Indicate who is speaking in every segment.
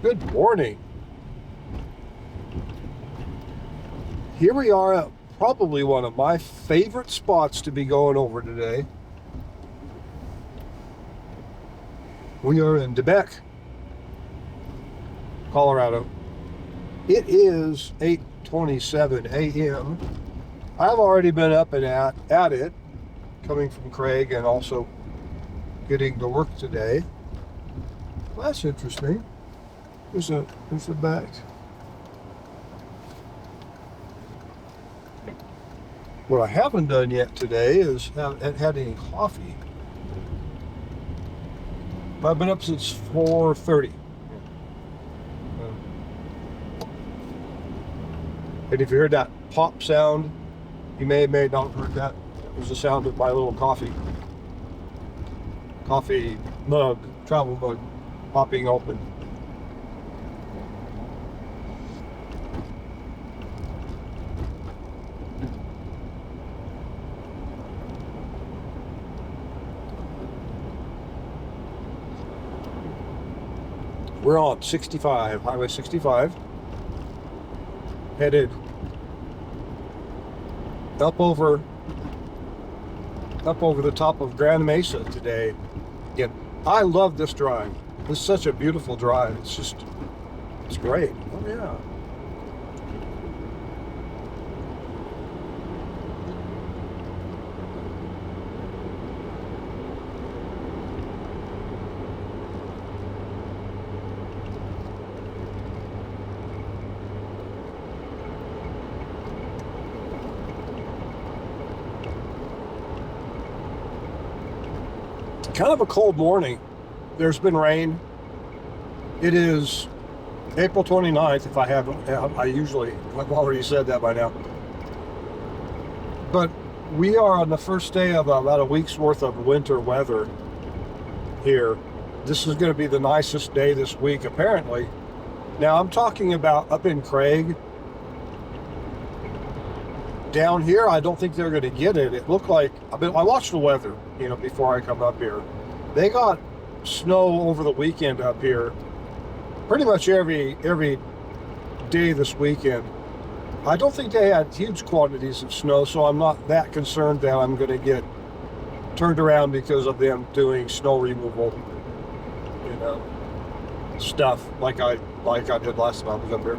Speaker 1: Good morning. Here we are at probably one of my favorite spots to be going over today. We are in DeBeque, Colorado. It is 8:27 a.m. I've already been up and at it, coming from Craig and also getting to work today. Well, that's interesting. There's a back. What I haven't done yet today is had any coffee. I've been up since 4:30. And if you heard that pop sound, you may not have heard that. It was the sound of my little coffee mug, travel mug, popping open. We're on 65, Highway 65, headed up over the top of Grand Mesa today. Again, I love this drive. It's such a beautiful drive. It's great. Oh yeah. Kind of a cold morning. There's been rain. It is April 29th, if I haven't, I've already said that by now. But we are on the first day of about a week's worth of winter weather here. This is going to be the nicest day this week, apparently. Now, I'm talking about up in Craig. Down here, I don't think they're going to get it. It looked like, I watched the weather, before I come up here. They got snow over the weekend up here, pretty much every day this weekend. I don't think they had huge quantities of snow, so I'm not that concerned that I'm going to get turned around because of them doing snow removal, stuff like I did last time I was up here.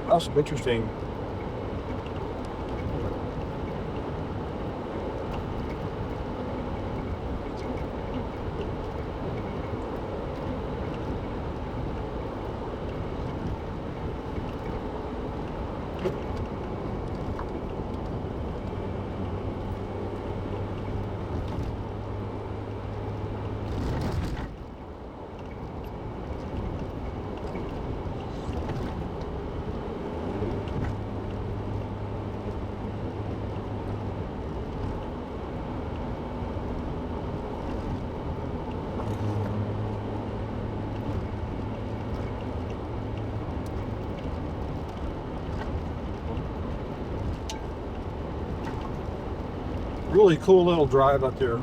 Speaker 1: That's interesting. Really cool little drive up here.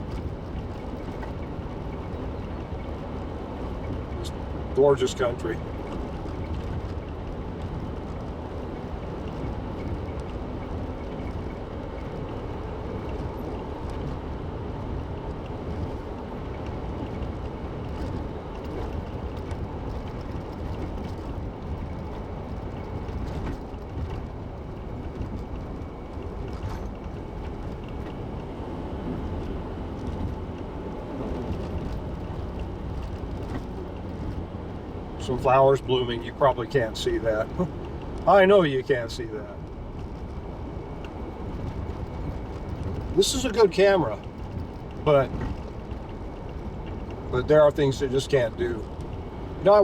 Speaker 1: Just gorgeous country. some flowers blooming. You probably can't see that. I know you can't see that. This is a good camera, but there are things they just can't do. You know,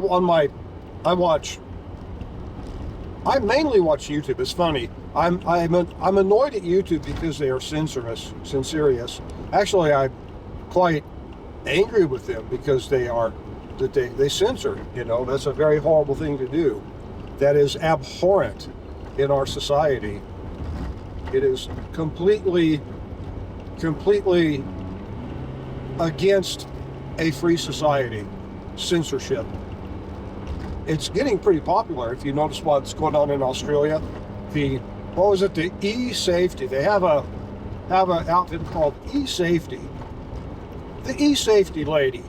Speaker 1: I mainly watch YouTube. It's funny. I'm annoyed at YouTube because they are censorious. Actually, I'm quite angry with them because they censor. You know, that's a very horrible thing to do. That is abhorrent in our society. It is completely against a free society. Censorship. It's getting pretty popular. If you notice what's going on in Australia, the e-safety. They have an outfit called e-safety. The e-safety lady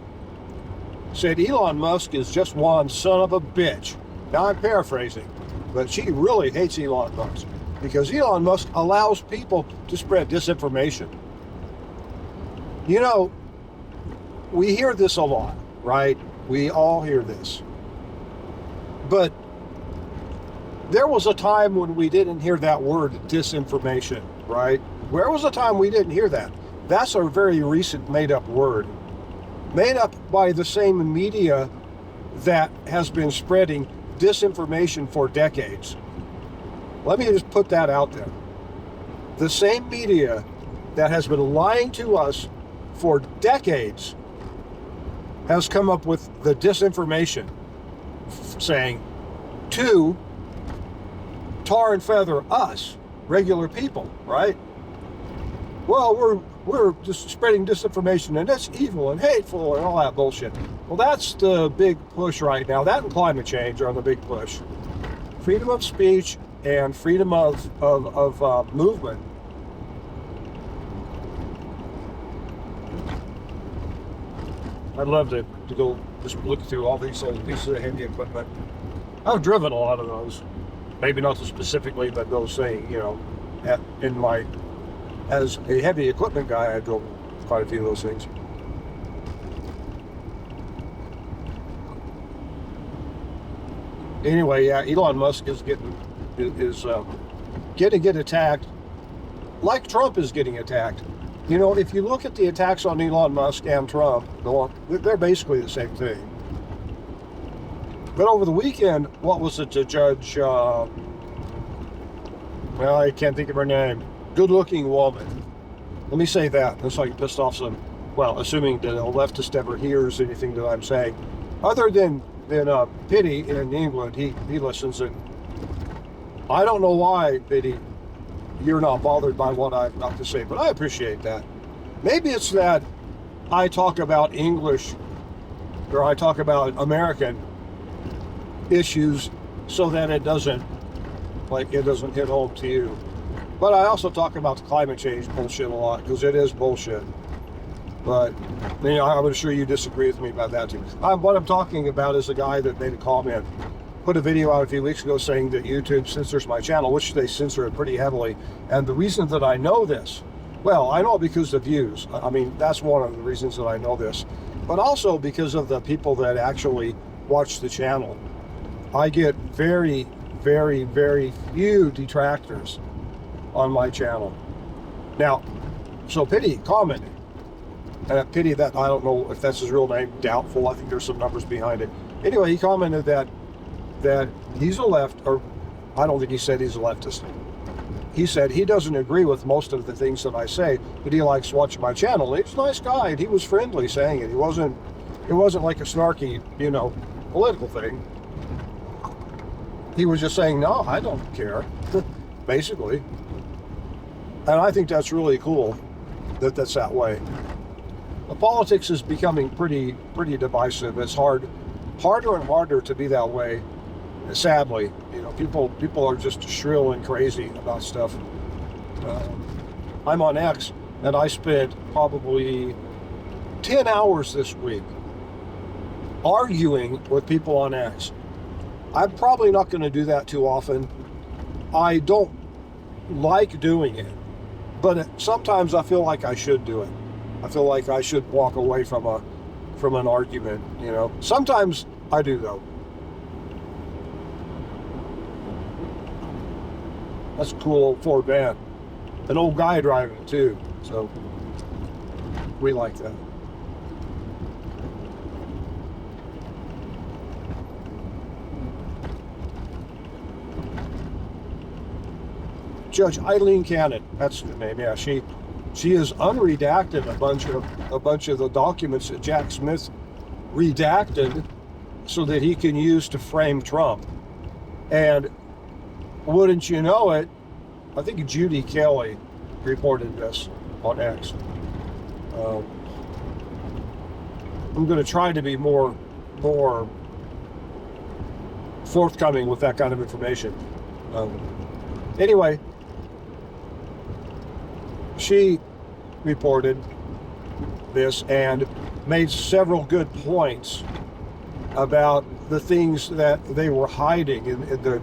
Speaker 1: said Elon Musk is just one son of a bitch. Now I'm paraphrasing, but she really hates Elon Musk because Elon Musk allows people to spread disinformation. You know, we hear this a lot, right? We all hear this. But there was a time when we didn't hear that word disinformation, right? Where was the time we didn't hear that? That's a very recent made-up word. Made up by the same media that has been spreading disinformation for decades. Let me just put that out there. The same media that has been lying to us for decades has come up with the disinformation saying to tar and feather us, regular people, right? Well, we're just spreading disinformation and it's evil and hateful and all that bullshit. Well, that's the big push right now. That and climate change are the big push. Freedom of speech and freedom of movement. I'd love to go just look through all these old pieces of heavy equipment. I've driven a lot of those. Maybe not so specifically, but those things, you know, as a heavy equipment guy, I drove quite a few of those things. Anyway, yeah, Elon Musk is getting attacked, like Trump is getting attacked. You know, if you look at the attacks on Elon Musk and Trump, they're basically the same thing. But over the weekend, what was it, the judge? Well, I can't think of her name. Good-looking woman. Let me say that. That's like pissed off some. Well, assuming that a leftist ever hears anything that I'm saying, other than Pity in England, he listens, and I don't know why, Pity, you're not bothered by what I've got to say, but I appreciate that. Maybe it's that I talk about English, or I talk about American issues so that it doesn't hit home to you. But I also talk about the climate change bullshit a lot, because it is bullshit. But, you know, I'm sure you disagree with me about that too. What I'm talking about is a guy that made a comment, put a video out a few weeks ago saying that YouTube censors my channel, which they censor it pretty heavily. And the reason that I know this, well, I know it because of views. I mean, that's one of the reasons that I know this. But also because of the people that actually watch the channel. I get very, very, very few detractors on my channel. Now, so Pity commented. Pity that, I don't know if that's his real name, doubtful. I think there's some numbers behind it. Anyway, he commented that he's I don't think he said he's a leftist. He said he doesn't agree with most of the things that I say, but he likes watching my channel. He's a nice guy, and he was friendly saying it. It wasn't like a snarky, you know, political thing. He was just saying, no, I don't care, basically. And I think that's really cool that that's that way. The politics is becoming pretty divisive. It's harder and harder to be that way. Sadly, you know, people are just shrill and crazy about stuff. I'm on X, and I spent probably 10 hours this week arguing with people on X. I'm probably not going to do that too often. I don't like doing it, but sometimes I feel like I should do it. I feel like I should walk away from an argument, you know. Sometimes I do, though. That's a cool old Ford van. An old guy driving it too. So we like that. Judge Eileen Cannon, that's the name. Yeah, she has unredacted a bunch of the documents that Jack Smith redacted so that he can use to frame Trump. And wouldn't you know it, I think Judy Kelly reported this on X. I'm going to try to be more forthcoming with that kind of information. Anyway, she reported this and made several good points about the things that they were hiding in the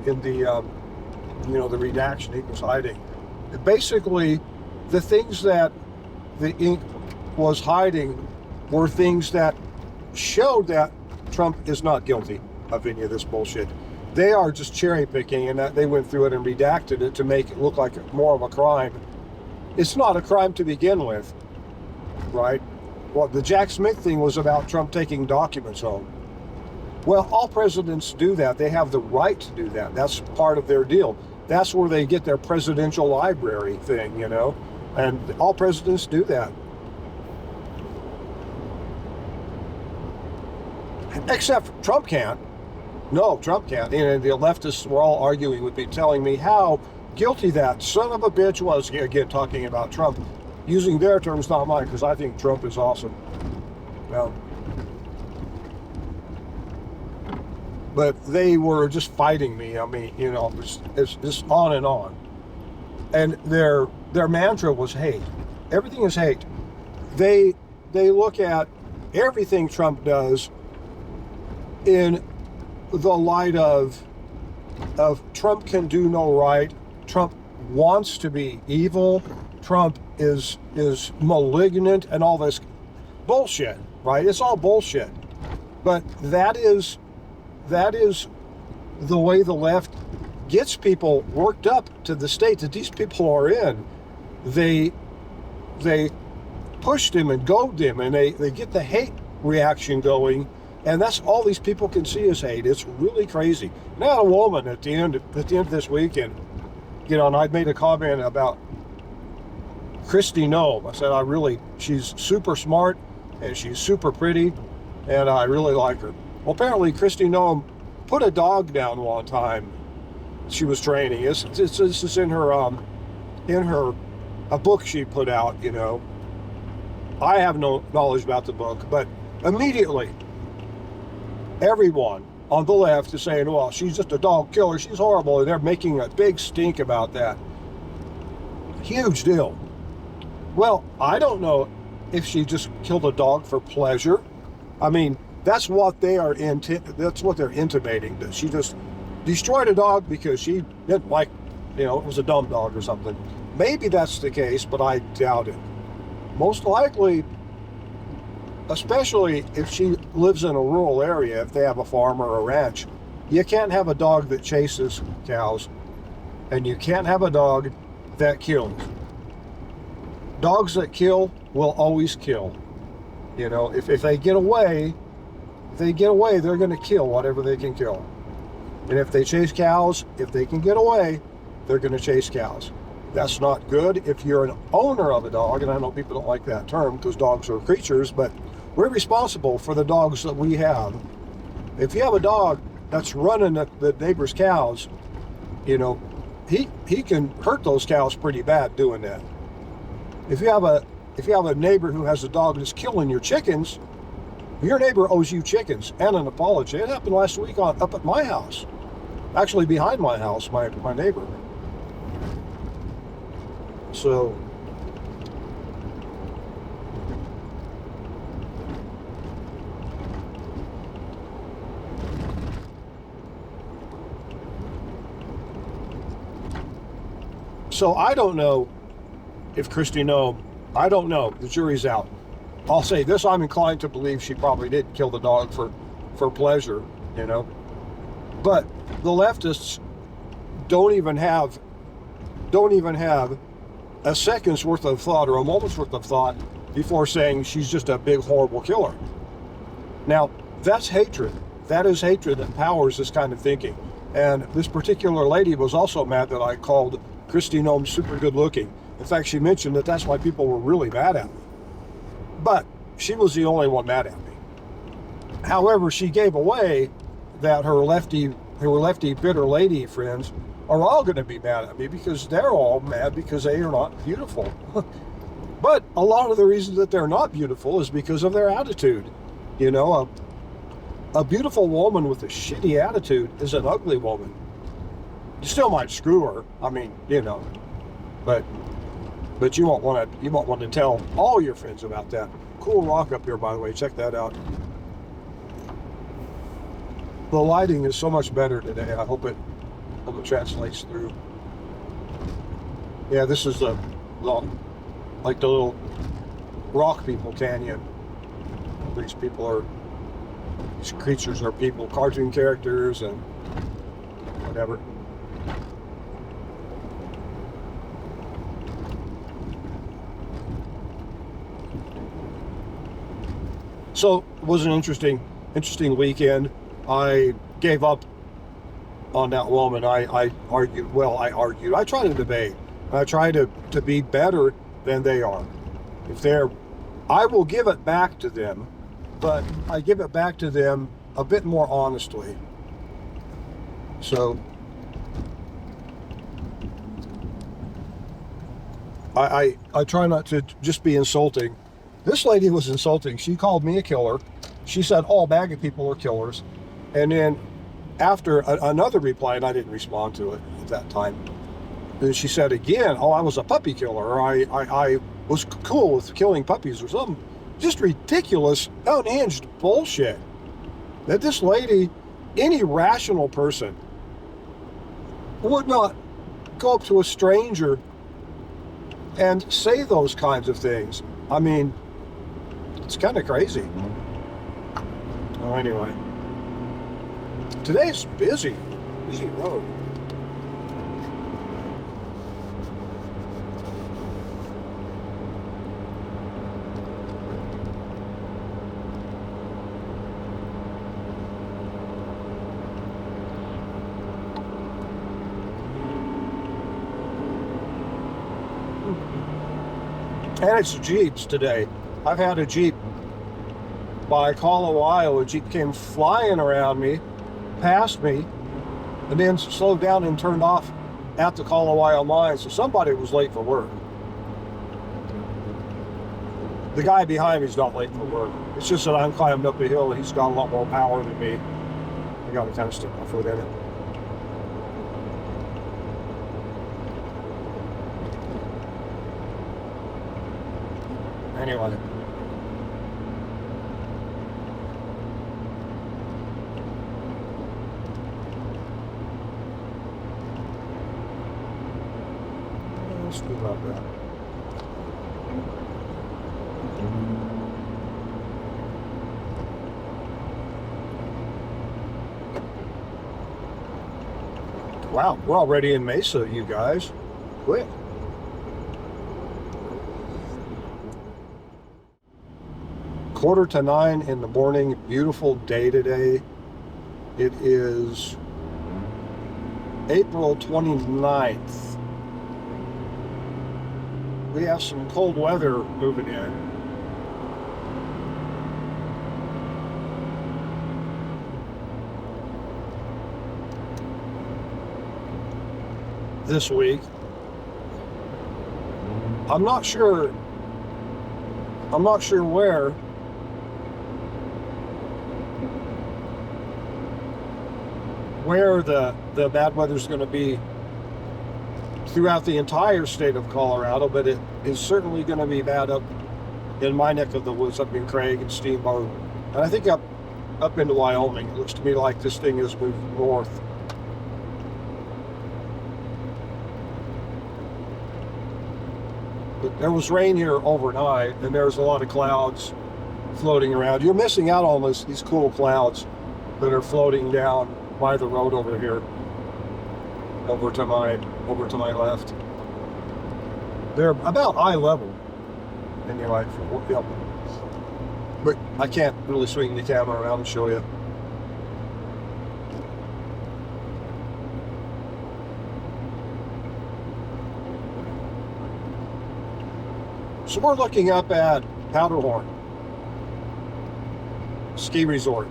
Speaker 1: the redaction he was hiding. Basically, the things that the ink was hiding were things that showed that Trump is not guilty of any of this bullshit. They are just cherry picking, and that they went through it and redacted it to make it look like more of a crime. It's not a crime to begin with, right? Well, the Jack Smith thing was about Trump taking documents home. Well, all presidents do that. They have the right to do that. That's part of their deal. That's where they get their presidential library thing, you know? And all presidents do that. Except Trump can't. No, Trump can't. And the leftists were all arguing with me, telling me how guilty that son of a bitch was. Again, talking about Trump, using their terms, not mine, because I think Trump is awesome. Well, but they were just fighting me. I mean, you know, it's just on and on. And their mantra was hate. Everything is hate. They look at everything Trump does in the light of Trump can do no right. Trump wants to be evil. Trump is malignant and all this bullshit, right? It's all bullshit. But that is the way the left gets people worked up to the state that these people are in. They push them and goad them, and they get the hate reaction going, and that's all these people can see is hate. It's really crazy. Now, a woman at the end of this weekend, you know, and I'd made a comment about Kristi Noem. I said, she's super smart and she's super pretty, and I really like her. Well, apparently Kristi Noem put a dog down one time. She was training. This is in her a book she put out. You know, I have no knowledge about the book, but immediately everyone on the left is saying, well, she's just a dog killer, she's horrible, and they're making a big stink about that. Huge deal. Well, I don't know if she just killed a dog for pleasure. I mean, that's what they are that's what they're intimating, that she just destroyed a dog because she didn't like, you know, it was a dumb dog or something. Maybe that's the case, but I doubt it. Most likely, especially if she lives in a rural area, if they have a farm or a ranch, you can't have a dog that chases cows, and you can't have a dog that kills. Dogs that kill will always kill. You know, if they get away, they're going to kill whatever they can kill. And if they chase cows, if they can get away, they're going to chase cows. That's not good if you're an owner of a dog, and I know people don't like that term because dogs are creatures, but we're responsible for the dogs that we have. If you have a dog that's running the neighbor's cows, you know, he can hurt those cows pretty bad doing that. If you have a neighbor who has a dog that's killing your chickens, your neighbor owes you chickens and an apology. It happened last week up at my house. Actually behind my house, my neighbor. So I don't know if Kristi Noem, I don't know, the jury's out. I'll say this, I'm inclined to believe she probably did kill the dog for pleasure, you know. But the leftists don't even have don't even have a second's worth of thought or a moment's worth of thought before saying she's just a big, horrible killer. Now, that's hatred. That is hatred that powers this kind of thinking. And this particular lady was also mad that I called Christy Nome super good looking. In fact, she mentioned that that's why people were really mad at me. But she was the only one mad at me. However, she gave away that her lefty bitter lady friends are all going to be mad at me because they're all mad because they are not beautiful. But a lot of the reasons that they're not beautiful is because of their attitude. You know, a beautiful woman with a shitty attitude is an ugly woman. You still might screw her. I mean, you know, but you won't want to tell all your friends about that. Cool rock up here, by the way. Check that out. The lighting is so much better today. I hope it translates through. Yeah, this is like the little rock people canyon. These creatures are people, cartoon characters and whatever. So it was an interesting weekend. I gave up on that woman. I argued. I try to debate. I try to be better than they are. I will give it back to them, but I give it back to them a bit more honestly. So I try not to just be insulting. This lady was insulting. She called me a killer. She said all MAGA people are killers. And then after another reply, and I didn't respond to it at that time, then she said again, oh, I was a puppy killer, or I was cool with killing puppies, or some just ridiculous, unhinged bullshit. That this lady, any rational person, would not go up to a stranger and say those kinds of things. I mean, it's kind of crazy. Oh, anyway. Today's busy road. And it's Jeeps today. I've had a Jeep by Colorado. A Jeep came flying around me, passed me, and then slowed down and turned off at the Colorado mine. So somebody was late for work. The guy behind me is not late for work. It's just that I'm climbing up a hill and he's got a lot more power than me. I got to kind of stick my foot in it. Anyway. Let's do about that. Wow, we're already in Mesa, you guys. Quick. Quarter to 9 in the morning. Beautiful day today. It is April 29th. We have some cold weather moving in. This week. I'm not sure where the bad weather is going to be throughout the entire state of Colorado, but it is certainly going to be bad up in my neck of the woods, up in Craig and Steamboat, and I think up into Wyoming. It looks to me like this thing is moving north. But there was rain here overnight, and there's a lot of clouds floating around. You're missing out on these cool clouds that are floating down by the road over here, over to my left. They're about eye level. Anyway, yep. But I can't really swing the camera around and show you. So we're looking up at Powderhorn Ski Resort.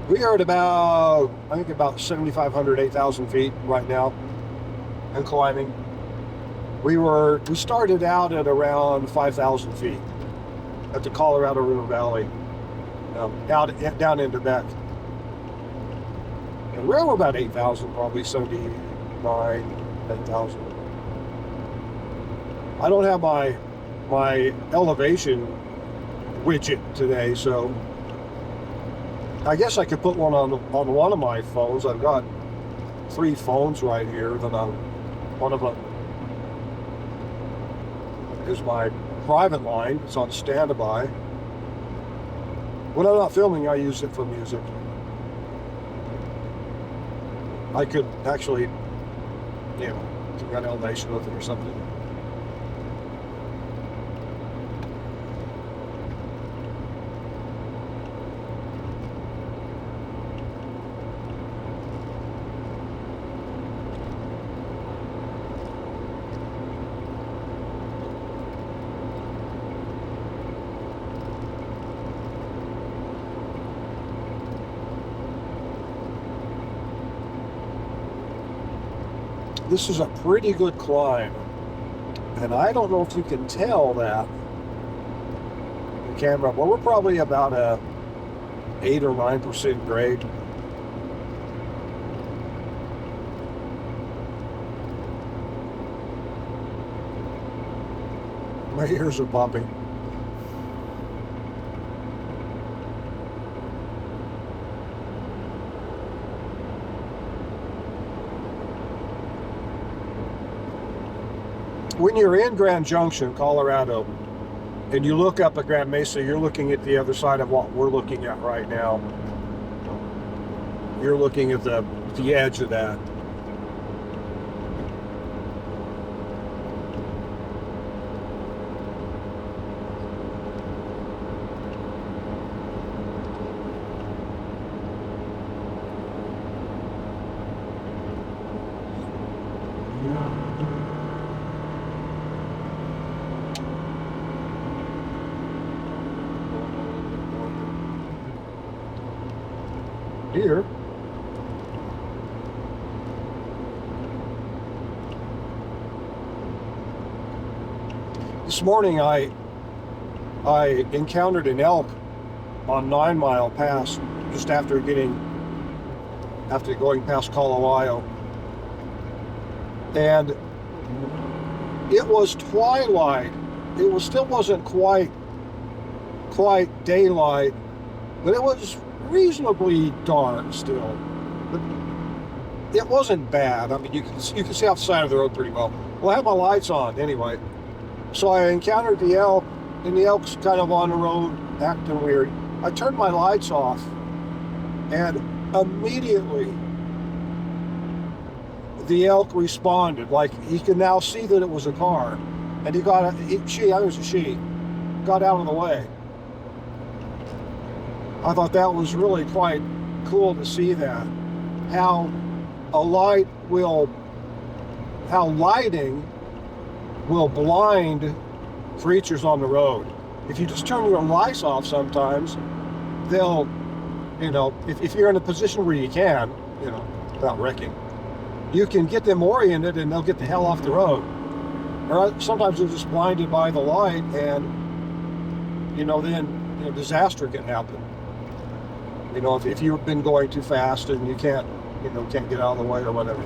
Speaker 1: We are at about, I think about 7,500, 8,000 feet right now and climbing. We started out at around 5,000 feet at the Colorado River Valley, down in DeBeque. And we're about 8,000, probably 79, 8,000. I don't have my elevation widget today, so I guess I could put one on one of my phones. I've got 3 phones right here. One of them is my private line. It's on standby. When I'm not filming, I use it for music. I could actually, get elevation with it or something. This is a pretty good climb, and I don't know if you can tell that in camera, but we're probably about a 8 or 9% grade. My ears are popping. When you're in Grand Junction, Colorado, and you look up at Grand Mesa, you're looking at the other side of what we're looking at right now. You're looking at the edge of that. Here. This morning I encountered an elk on 9 Mile Pass just after going past Colorado, and it was twilight. Still wasn't quite daylight, but it was reasonably dark still, but it wasn't bad. I mean, you can see off the side of the road pretty well. Well, I had my lights on anyway, so I encountered the elk, and the elk's kind of on the road acting weird. I turned my lights off, and immediately the elk responded. Like, he could now see that it was a car, and I think it was a she, got out of the way. I thought that was really quite cool to see that. How lighting will blind creatures on the road. If you just turn your lights off sometimes, they'll, if you're in a position where you can, without wrecking, you can get them oriented and they'll get the hell off the road. Or sometimes they're just blinded by the light, and, then, disaster can happen. If you've been going too fast and you can't get out of the way or whatever.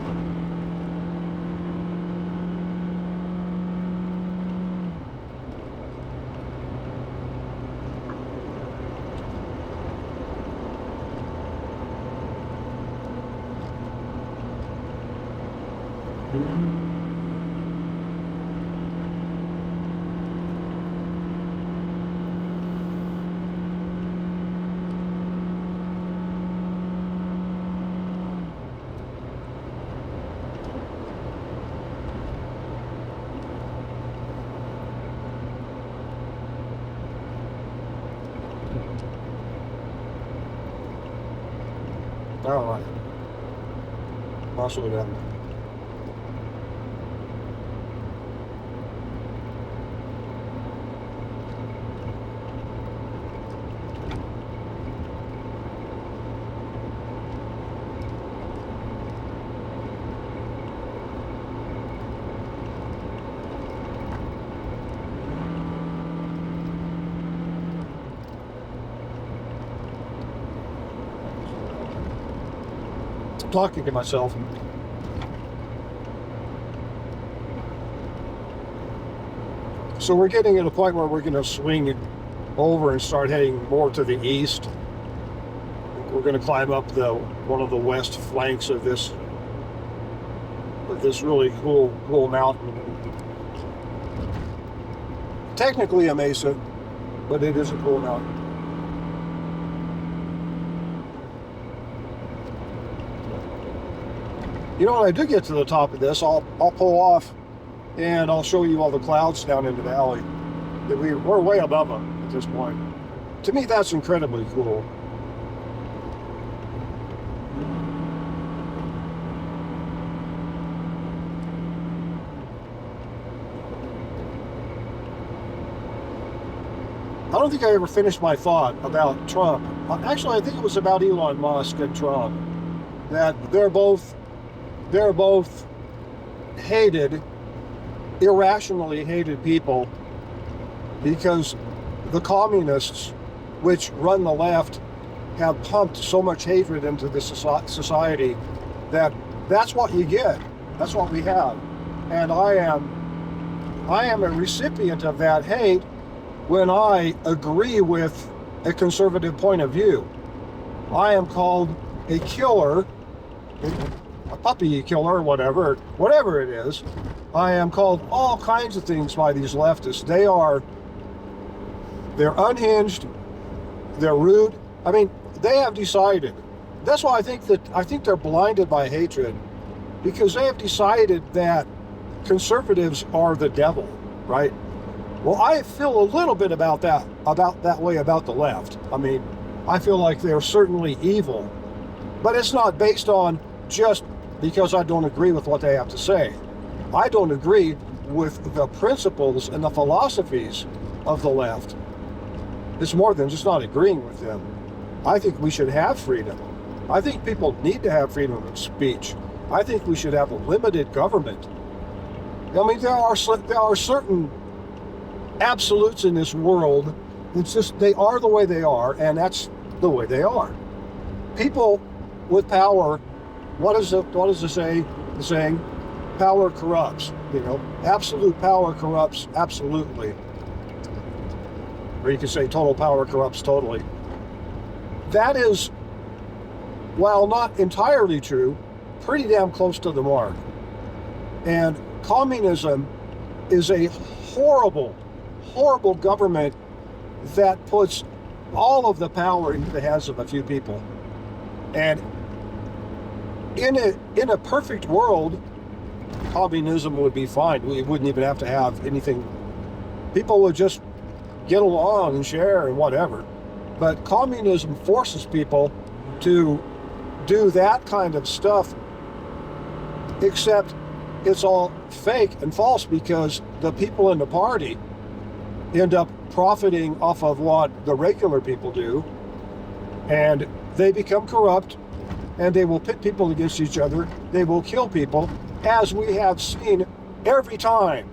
Speaker 1: All right. I'll slow down. I'm talking to myself. So we're getting at a point where we're going to swing over and start heading more to the east. We're going to climb up one of the west flanks of this really cool mountain. Technically a mesa, but it is a cool mountain. You know, when I do get to the top of this, I'll pull off and I'll show you all the clouds down in the valley. We're way above them at this point. To me, that's incredibly cool. I don't think I ever finished my thought about Trump. Actually, I think it was about Elon Musk and Trump. That they're both hated, irrationally hated people, because the communists, which run the left, have pumped so much hatred into this society that's what you get. That's what we have. And I am a recipient of that hate when I agree with a conservative point of view. I am called a killer, a puppy killer, whatever it is. I am called all kinds of things by these leftists. They're unhinged, they're rude. I mean, they have decided. That's why I think they're blinded by hatred, because they have decided that conservatives are the devil, right? Well, I feel a little bit about that way about the left. I mean, I feel like they're certainly evil, but it's not based on just because I don't agree with what they have to say. I don't agree with the principles and the philosophies of the left. It's more than just not agreeing with them. I think we should have freedom. I think people need to have freedom of speech. I think we should have a limited government. I mean, there are certain absolutes in this world. It's just, they are the way they are, and that's the way they are. People with power, what is the saying? Power corrupts, you know. Absolute power corrupts absolutely. Or you could say total power corrupts totally. That is, while not entirely true, pretty damn close to the mark. And communism is a horrible government that puts all of the power into the hands of a few people. And in a perfect world, communism would be fine. We wouldn't even have to have anything. People would just get along and share and whatever. But communism forces people to do that kind of stuff, except it's all fake and false, because the people in the party end up profiting off of what the regular people do, and they become corrupt, and they will pit people against each other. They will kill people, as we have seen every time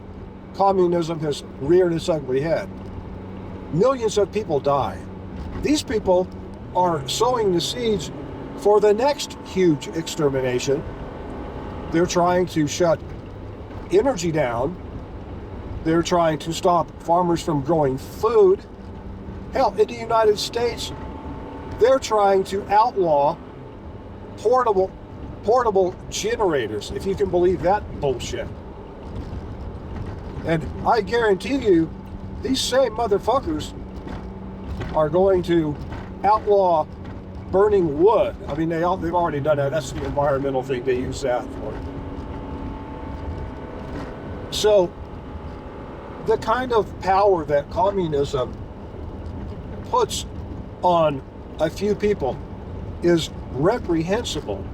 Speaker 1: communism has reared its ugly head. Millions of people die. These people are sowing the seeds for the next huge extermination. They're trying to shut energy down. They're trying to stop farmers from growing food. Hell, in the United States, they're trying to outlaw portable generators, if you can believe that bullshit. And I guarantee you, these same motherfuckers are going to outlaw burning wood. I mean, they've already done that. That's the environmental thing. They use that for. So, the kind of power that communism puts on a few people is reprehensible,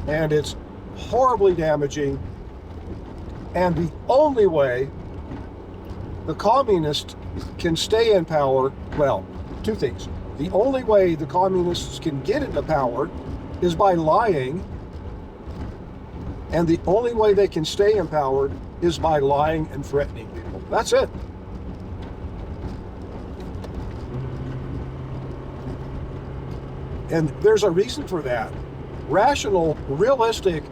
Speaker 1: and it's horribly damaging. And the only way the communists can stay in power, well, two things. The only way the communists can get into power is by lying, and the only way they can stay in power is by lying and threatening people. That's it. And there's a reason for that. Rational, realistic,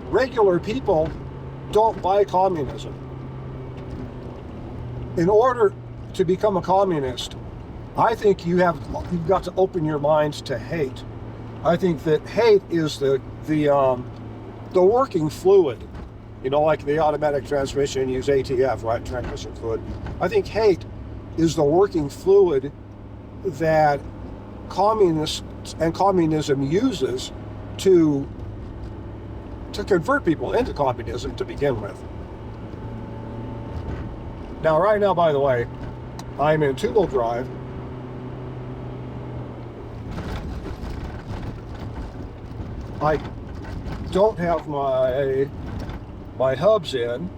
Speaker 1: regular people don't buy communism. In order to become a communist, I think you've got to open your minds to hate. I think that hate is the working fluid. You know, like the automatic transmission, use ATF, right? Transmission fluid. I think hate is the working fluid that communists and communism uses to convert people into communism to begin with. Now, right now, by the way, I'm in two-wheel drive. I don't have my hubs in.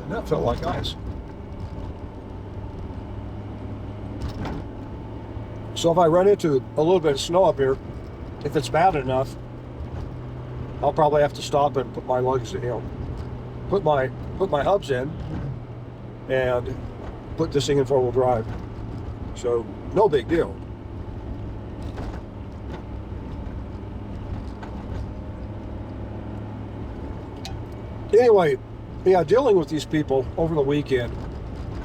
Speaker 1: And that felt like ice. So if I run into a little bit of snow up here, if it's bad enough, I'll probably have to stop and put my lugs, put my hubs in and put this thing in four-wheel drive. So no big deal. Anyway, yeah, dealing with these people over the weekend,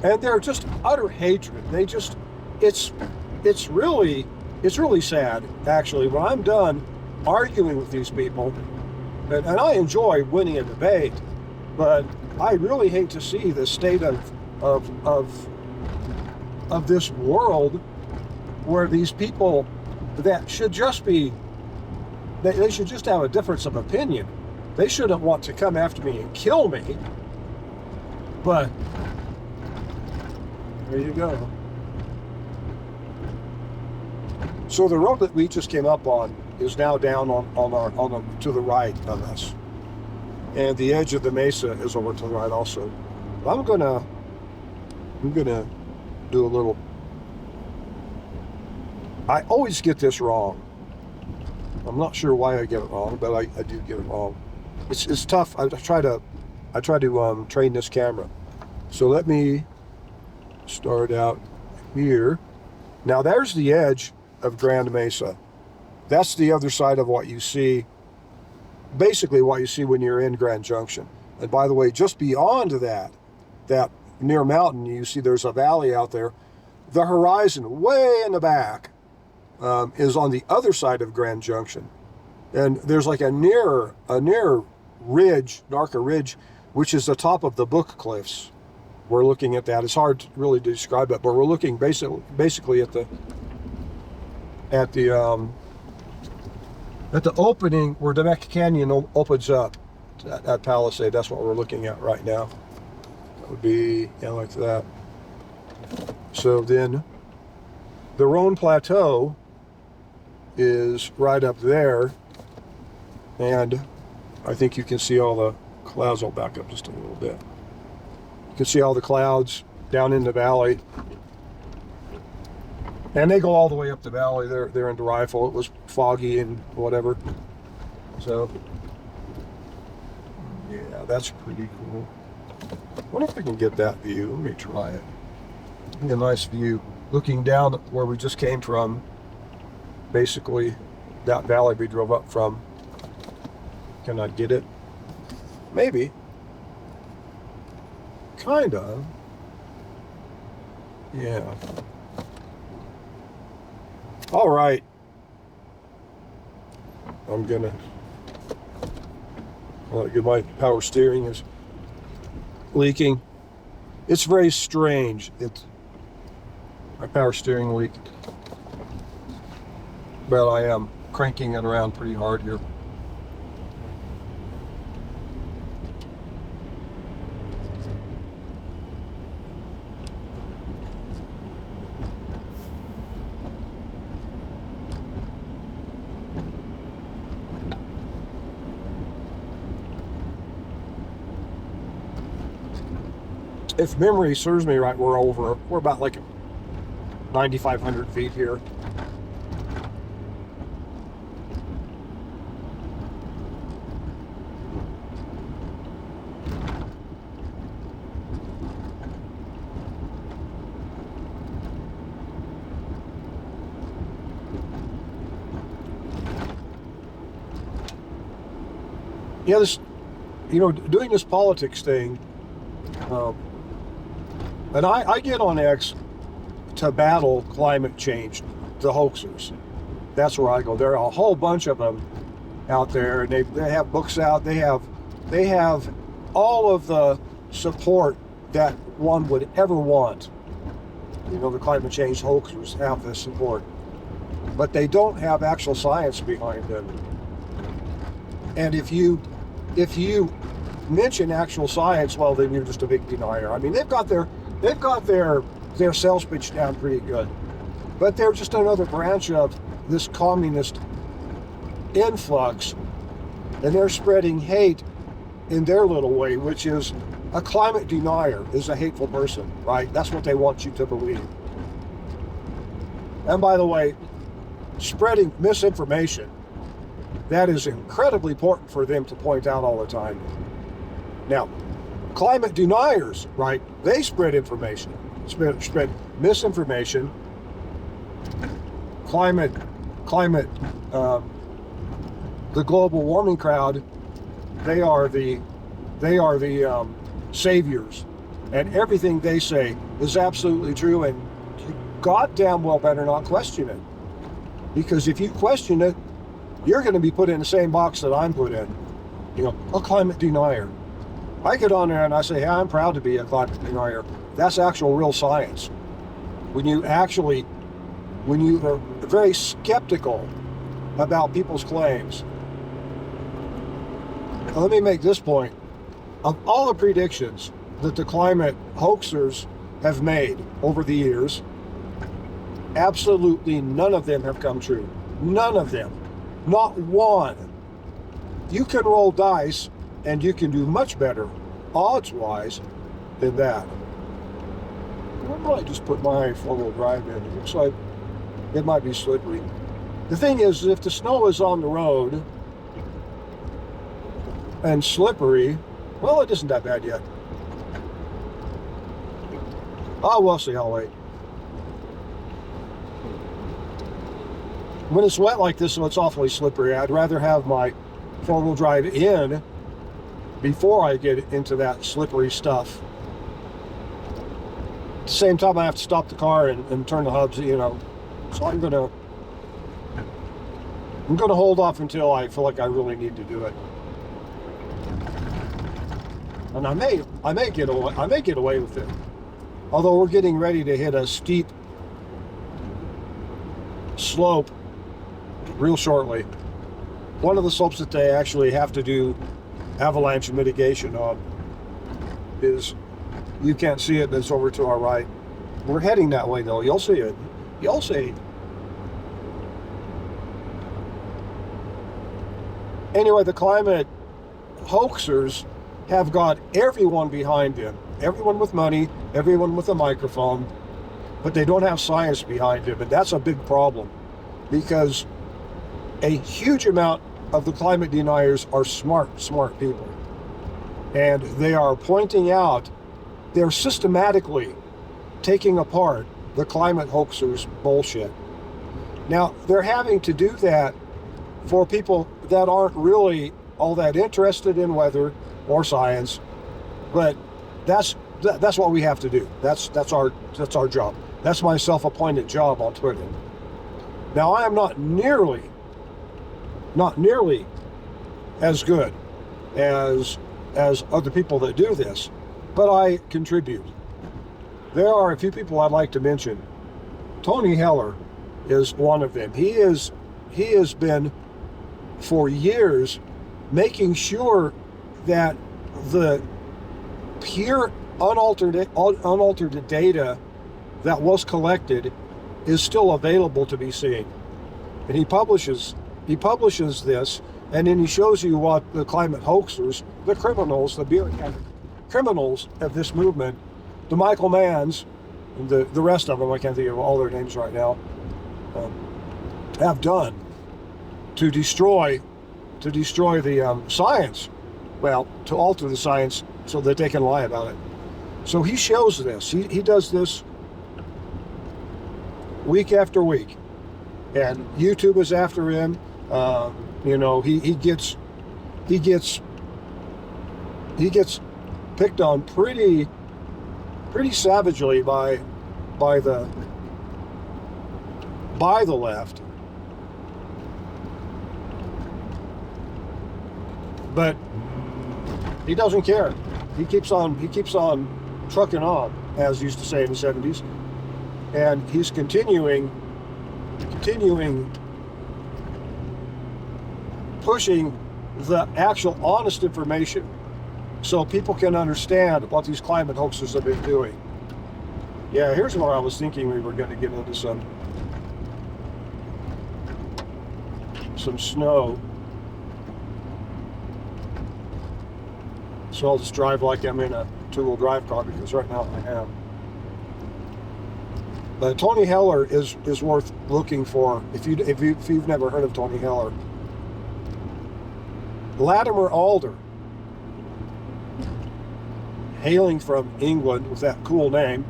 Speaker 1: and they're just utter hatred. They just, it's really sad, actually. When I'm done arguing with these people, and I enjoy winning a debate, but I really hate to see the state of this world where these people that should just be, they should just have a difference of opinion. They shouldn't want to come after me and kill me, but there you go. So the road that we just came up on is now down to the right of us, and the edge of the mesa is over to the right also. I'm gonna do a little. I always get this wrong. I'm not sure why I get it wrong, but I do get it wrong. It's tough. I try to train this camera. So let me start out here. Now there's the edge of Grand Mesa. That's the other side of what you see, basically what you see when you're in Grand Junction. And by the way, just beyond that near mountain, you see there's a valley out there. The horizon way in the back is on the other side of Grand Junction. And there's like a near ridge, darker ridge, which is the top of the Book Cliffs. We're looking at that. It's hard to really describe it, but we're looking basically at the opening where DeBeque Canyon opens up at Palisade. That's what we're looking at right now. That would be like that. So then the Roan Plateau is right up there, and I think you can see all the clouds. I'll back up just a little bit. You can see all the clouds down in the valley. And they go all the way up the valley. They're into Rifle. It was foggy and whatever. So, yeah, that's pretty cool. I wonder if I can get that view. Let me try it. A nice view. Looking down where we just came from, basically that valley we drove up from. Can I get it? Maybe. Kind of. Yeah. All right. I'm gonna. My power steering is leaking. It's very strange. My power steering leaked. But I am cranking it around pretty hard here. if memory serves me right, we're about like 9,500 feet here. Yeah, this, doing this politics thing, and I get on X to battle climate change, the hoaxers. That's where I go. There are a whole bunch of them out there, and they have books out. They have all of the support that one would ever want. The climate change hoaxers have this support, but they don't have actual science behind them. And if you mention actual science, well, then you're just a big denier. I mean, they've got their sales pitch down pretty good, but they're just another branch of this communist influx, and they're spreading hate in their little way, which is a climate denier is a hateful person, right? That's what they want you to believe. And by the way, spreading misinformation, that is incredibly important for them to point out all the time. Now, climate deniers, right? They spread information, spread misinformation. Climate, the global warming crowd, they are the saviors, and everything they say is absolutely true. And you goddamn well better not question it, because if you question it, you're going to be put in the same box that I'm put in. A climate denier. I get on there and I say, hey, I'm proud to be a climate denier. That's actual real science. When you are very skeptical about people's claims. Now, let me make this point. Of all the predictions that the climate hoaxers have made over the years, absolutely none of them have come true. None of them. Not one. You can roll dice and you can do much better, odds-wise, than that. Where do I just put my four-wheel drive in? It looks like it might be slippery. The thing is, if the snow is on the road and slippery, well, it isn't that bad yet. Oh, we'll see. I'll wait. When it's wet like this, so it's awfully slippery, I'd rather have my four-wheel drive in before I get into that slippery stuff. At the same time, I have to stop the car and turn the hubs, So I'm gonna hold off until I feel like I really need to do it. And I may get away with it. Although we're getting ready to hit a steep slope real shortly. One of the slopes that they actually have to do avalanche mitigation on is, you can't see it, but it's over to our right. We're heading that way though. You'll see it. You'll see. Anyway, the climate hoaxers have got everyone behind them. Everyone with money, everyone with a microphone, but they don't have science behind them, and that's a big problem, because a huge amount of the climate deniers are smart people. And they are pointing out, they're systematically taking apart the climate hoaxers' bullshit. Now, they're having to do that for people that aren't really all that interested in weather or science, but that's what we have to do. That's our job. That's my self-appointed job on Twitter. Now, I am not nearly as good as other people that do this, but I contribute. There are a few people I'd like to mention. Tony Heller is one of them. He has been for years making sure that the pure unaltered data that was collected is still available to be seen. And he publishes this, and then he shows you what the climate hoaxers, the criminals, the beer criminals of this movement the Michael Manns, and the rest of them, I can't think of all their names right now, have done to destroy the science. Well, to alter the science so that they can lie about it. So he shows this. He does this week after week, and YouTube is after him. You know, he gets picked on pretty savagely by the left. But he doesn't care. He keeps on trucking on, as used to say in the 70s. And he's continuing pushing the actual honest information so people can understand what these climate hoaxers have been doing. Yeah, here's where I was thinking we were going to get into some snow. So I'll just drive like I'm in a two-wheel drive car, because right now I am. But Tony Heller is worth looking for if you've never heard of Tony Heller. Latimer Alder, hailing from England with that cool name,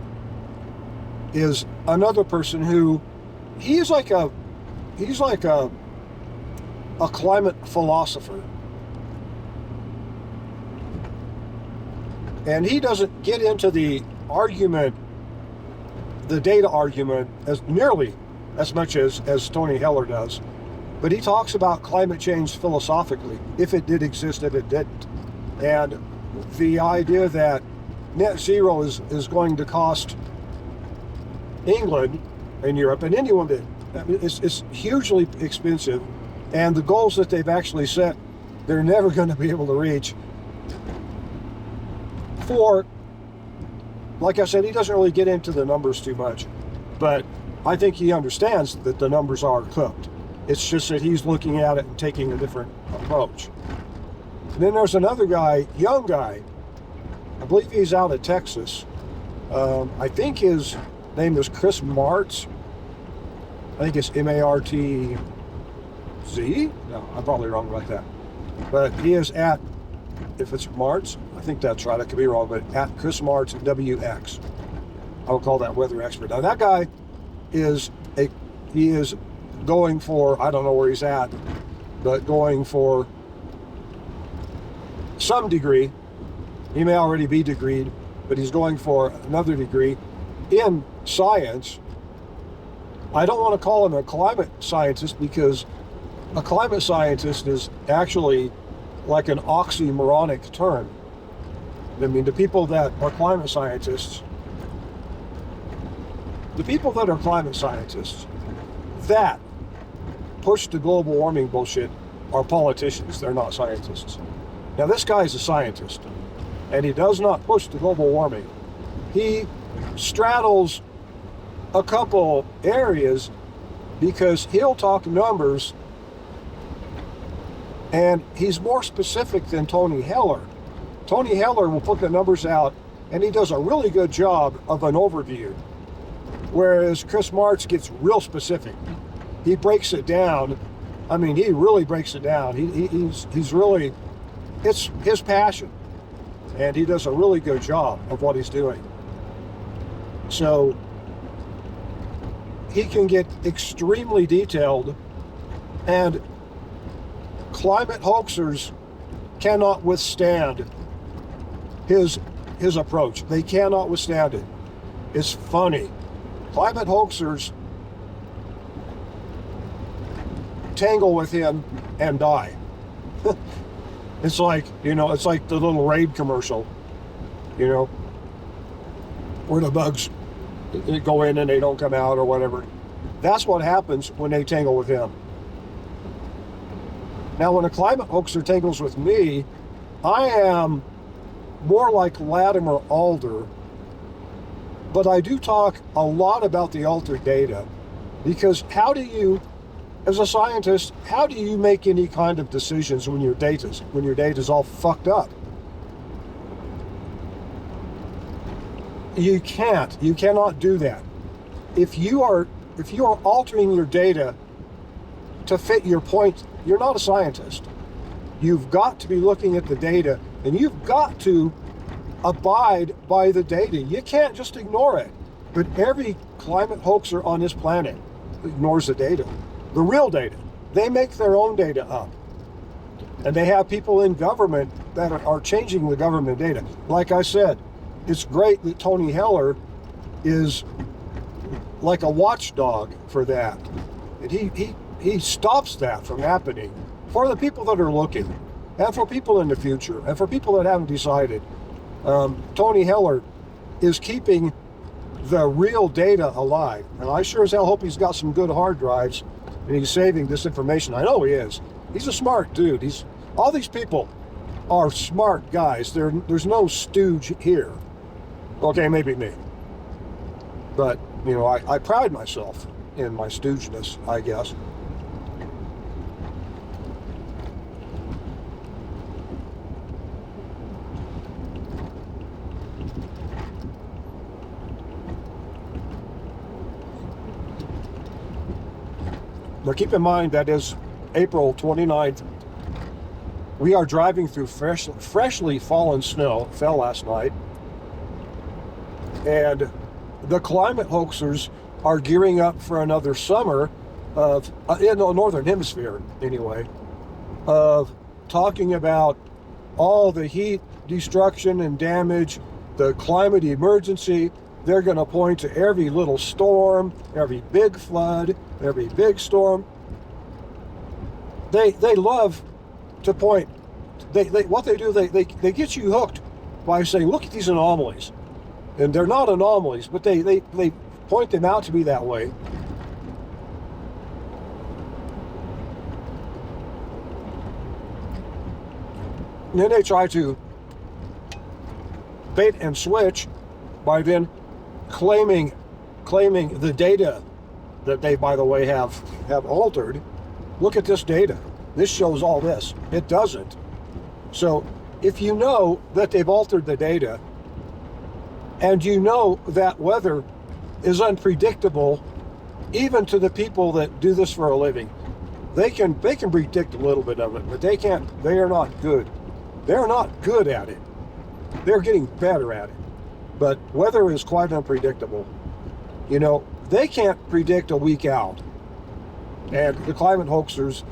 Speaker 1: is another person who he's like a climate philosopher. And he doesn't get into the data argument as nearly as much as Tony Heller does. But he talks about climate change philosophically, if it did exist, if it didn't. And the idea that net zero is going to cost England and Europe and anyone that it's hugely expensive, and the goals that they've actually set, they're never going to be able to reach. For, like I said, he doesn't really get into the numbers too much, but I think he understands that the numbers are cooked. It's just that he's looking at it and taking a different approach. And then there's another guy, young guy, I believe he's out of Texas. I think his name is Chris Martz. I think it's Martz. No, I'm probably wrong about that. But he is at, if it's Martz, I think that's right, I could be wrong, but at Chris Martz WX. I would call that weather expert. Now that guy is going for, I don't know where he's at, but going for some degree. He may already be degreed, but he's going for another degree in science. I don't want to call him a climate scientist, because a climate scientist is actually like an oxymoronic term. I mean, the people that are climate scientists that push the global warming bullshit are politicians. They're not scientists. Now, this guy's a scientist, and he does not push the global warming. He straddles a couple areas, because he'll talk numbers, and he's more specific than Tony Heller. Tony Heller will put the numbers out, and he does a really good job of an overview, whereas Chris Martz gets real specific. He breaks it down. I mean, he really breaks it down. He's really, it's his passion, and he does a really good job of what he's doing. So he can get extremely detailed, and climate hoaxers cannot withstand his approach. They cannot withstand it. It's funny. Climate hoaxers tangle with him and die. It's like, it's like the little Raid commercial, where the bugs go in and they don't come out or whatever. That's what happens when they tangle with him. Now, when a climate hoaxer tangles with me, I am more like Latimer Alder, but I do talk a lot about the altered data, because how do you, as a scientist, how do you make any kind of decisions when your data's all fucked up? You can't. You cannot do that. If you are altering your data to fit your point, you're not a scientist. You've got to be looking at the data, and you've got to abide by the data. You can't just ignore it. But every climate hoaxer on this planet ignores the data, the real data. They make their own data up. And they have people in government that are changing the government data. Like I said, it's great that Tony Heller is like a watchdog for that. And he stops that from happening for the people that are looking, and for people in the future, and for people that haven't decided. Tony Heller is keeping the real data alive. And I sure as hell hope he's got some good hard drives and he's saving this information. I know he is. He's a smart dude. All these people are smart guys. There's no stooge here. Okay, maybe me. But, you know, I pride myself in my stoogeness, I guess. Now keep in mind that is April 29th. We are driving through freshly fallen snow. It fell last night. And the climate hoaxers are gearing up for another summer of, in the Northern Hemisphere anyway, of talking about all the heat destruction and damage, the climate emergency. They're going to point to every little storm, every big flood, every big storm. They love to point. What they do, they get you hooked by saying, look at these anomalies. And they're not anomalies, but they point them out to be that way. And then they try to bait and switch by then claiming the data that they, by the way, have altered. Look at this data. This shows all this. It doesn't. So if you know that they've altered the data, and you know that weather is unpredictable, even to the people that do this for a living, they can predict a little bit of it, but they are not good. They're not good at it. They're getting better at it. But weather is quite unpredictable. You know, they can't predict a week out. And the climate hoaxers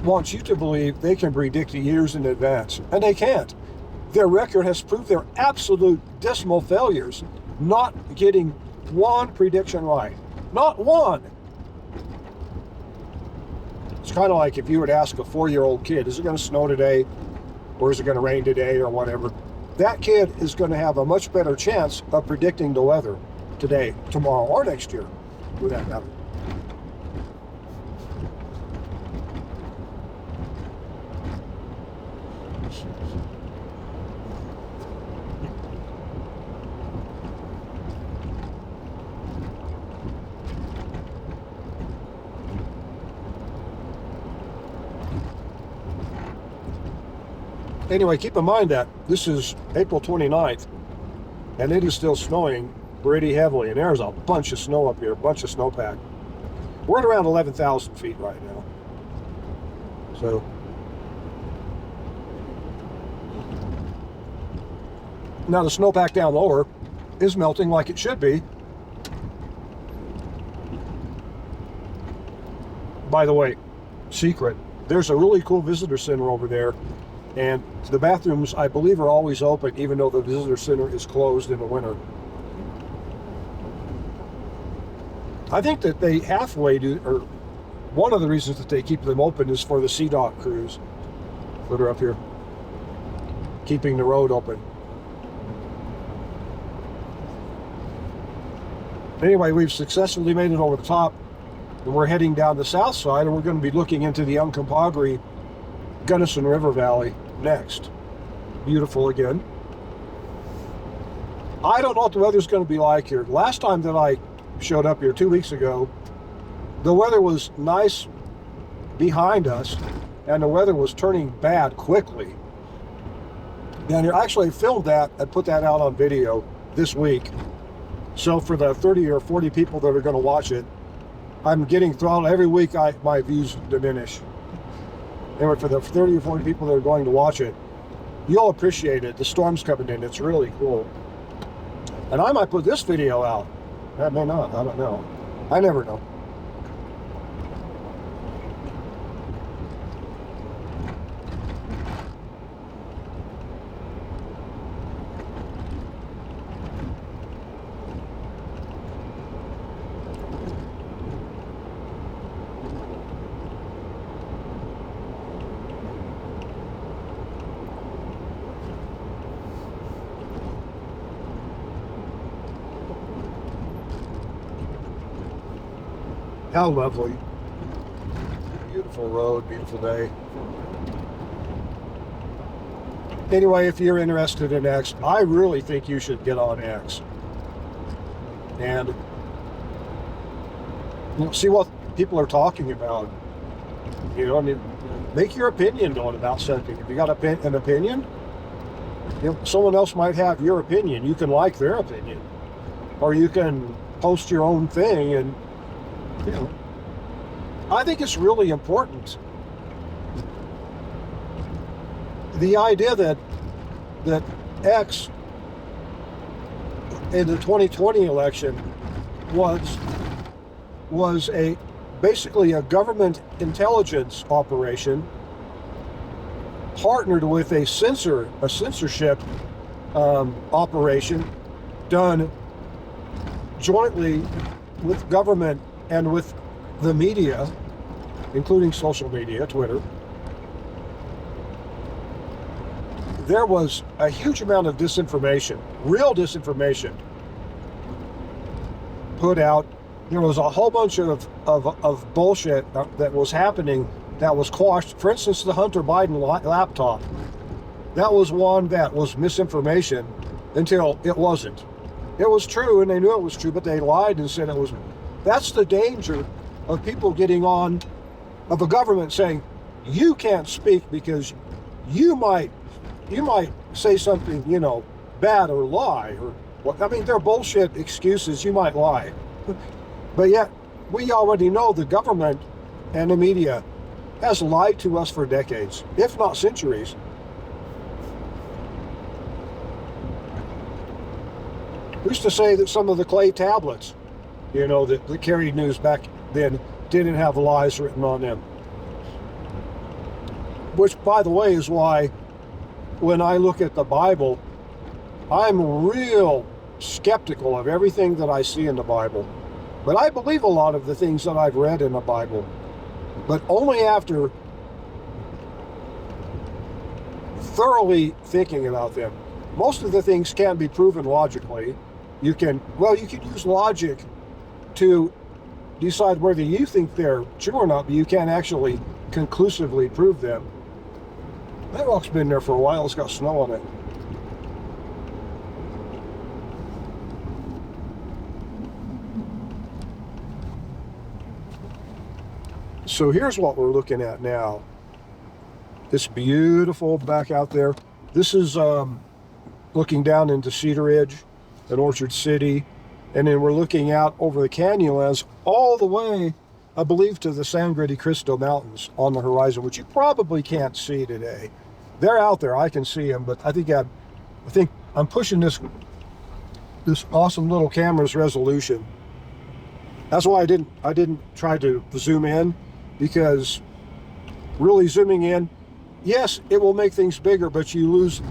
Speaker 1: want you to believe they can predict years in advance. And they can't. Their record has proved their absolute dismal failures, not getting one prediction right. Not one. It's kind of like if you were to ask a 4-year-old kid, is it going to snow today? Or is it going to rain today or whatever? That kid is going to have a much better chance of predicting the weather today, tomorrow, or next year, for that matter. Anyway, keep in mind that this is April 29th, and it is still snowing pretty heavily, and there's a bunch of snow up here, a bunch of snowpack. We're at around 11,000 feet right now. So, now the snowpack down lower is melting like it should be. By the way, secret, there's a really cool visitor center over there. And the bathrooms, I believe, are always open, even though the visitor center is closed in the winter. I think that they halfway do, or one of the reasons that they keep them open is for the CDOT crews that are up here, keeping the road open. Anyway, we've successfully made it over the top, and we're heading down the south side, and we're going to be looking into the Uncompahgre Gunnison River Valley next. Beautiful again. I don't know what the weather's going to be like here. Last time that I showed up here 2 weeks ago, the weather was nice behind us, and the weather was turning bad quickly. And I actually filmed that and put that out on video this week. So for the 30 or 40 people that are going to watch it, I'm getting throttled every week. My views diminish. Anyway, for the 30 or 40 people that are going to watch it, you'll appreciate it. The storm's coming in. It's really cool. And I might put this video out. I may not. I don't know. I never know. How lovely. Beautiful road, beautiful day. Anyway, if you're interested in X, I really think you should get on X. And see what people are talking about. I mean, make your opinion known about something. If you got an opinion, someone else might have your opinion. You can like their opinion. Or you can post your own thing, and I think it's really important. The idea that X in the 2020 election was basically a government intelligence operation partnered with a censorship operation done jointly with government and with the media, including social media, Twitter. There was a huge amount of disinformation, real disinformation, put out. There was a whole bunch of bullshit that was happening that was quashed. For instance, the Hunter Biden laptop. That was one that was misinformation until it wasn't. It was true, and they knew it was true, but they lied and said it was. That's the danger of people getting on, of a government saying, you can't speak because you might say something, bad or lie, or what. I mean, they're bullshit excuses. You might lie. But yet, we already know the government and the media has lied to us for decades, if not centuries. Who's to say that some of the clay tablets, that carried news back then, didn't have lies written on them? Which, by the way, is why when I look at the Bible, I'm real skeptical of everything that I see in the Bible. But I believe a lot of the things that I've read in the Bible, but only after thoroughly thinking about them. Most of the things can't be proven logically. You can use logic to decide whether you think they're true or not, but you can't actually conclusively prove them. That rock's been there for a while. It's got snow on it. So here's what we're looking at now. It's beautiful back out there. This is looking down into Cedaredge and Orchard City. And then we're looking out over the Canyonlands all the way, I believe, to the San Cristo Mountains on the horizon, which you probably can't see today. They're out there. I can see them, but I think I'm pushing this awesome little camera's resolution. That's why I didn't try to zoom in, because really zooming in, yes, it will make things bigger, but you lose